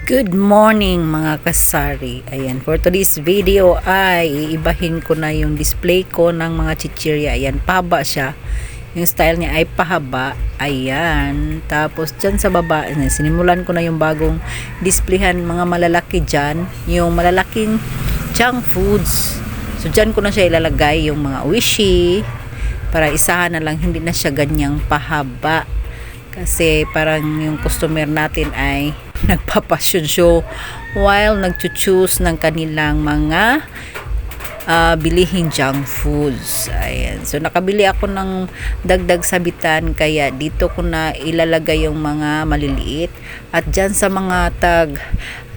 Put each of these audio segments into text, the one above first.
Good morning mga kasari. Ayan, for today's video ay iibahin ko na yung display ko ng mga chichirya. Ayan, pahaba siya. Yung style niya ay pahaba. Ayan. Tapos dyan sa baba, sinimulan ko na yung bagong displayhan mga malalaki dyan. Yung malalaking junk foods. So dyan ko na siya ilalagay yung mga Oishi. Para isahan na lang, hindi na siya ganyang pahaba. Kasi parang yung customer natin ay nagpapasyon show while nagchuchoose ng kanilang mga bilihing junk foods. Ayan. So nakabili ako ng dagdag sabitan kaya dito ko na ilalagay yung mga maliliit at dyan sa mga tag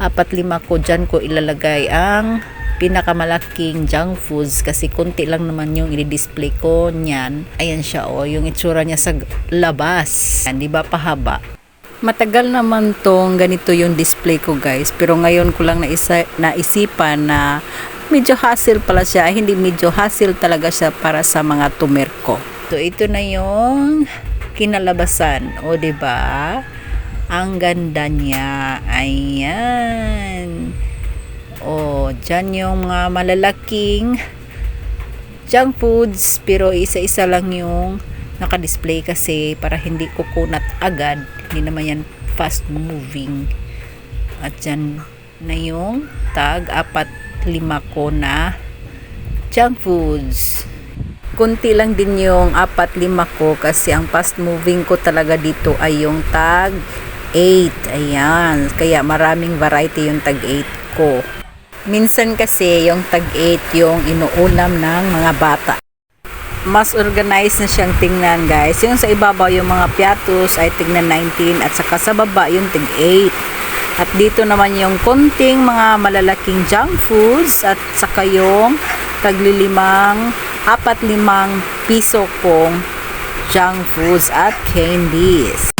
4-5 ko dyan ko ilalagay ang pinakamalaking junk foods kasi konti lang naman yung i-display ko niyan. Ayan siya yung itsura niya sa labas. Di ba pahaba? Matagal naman tong ganito yung display ko guys, pero ngayon ko lang naisipan na medyo hassle pala siya. Hindi medyo hassle talaga siya para sa mga tumer ko. So ito na yung kinalabasan. O diba? Ang ganda niya. Ayan. O, dyan yung mga malalaking junk foods, pero isa-isa lang yung naka-display kasi para hindi kukunat agad. Hindi naman yan fast moving. At dyan na yung tag 4-5 ko na junk foods. Kunti lang din yung 4-5 ko kasi ang fast moving ko talaga dito ay yung tag 8. Ayan. Kaya maraming variety yung tag 8 ko. Minsan kasi yung tag 8 yung inuulam ng mga bata. Mas organized na siyang tingnan guys. Yung sa ibabaw yung mga piatos ay tingnan 19 at saka sa baba yung tig 8. At dito naman yung konting mga malalaking junk foods at saka yung taglilimang 4-5 piso kong junk foods at candies.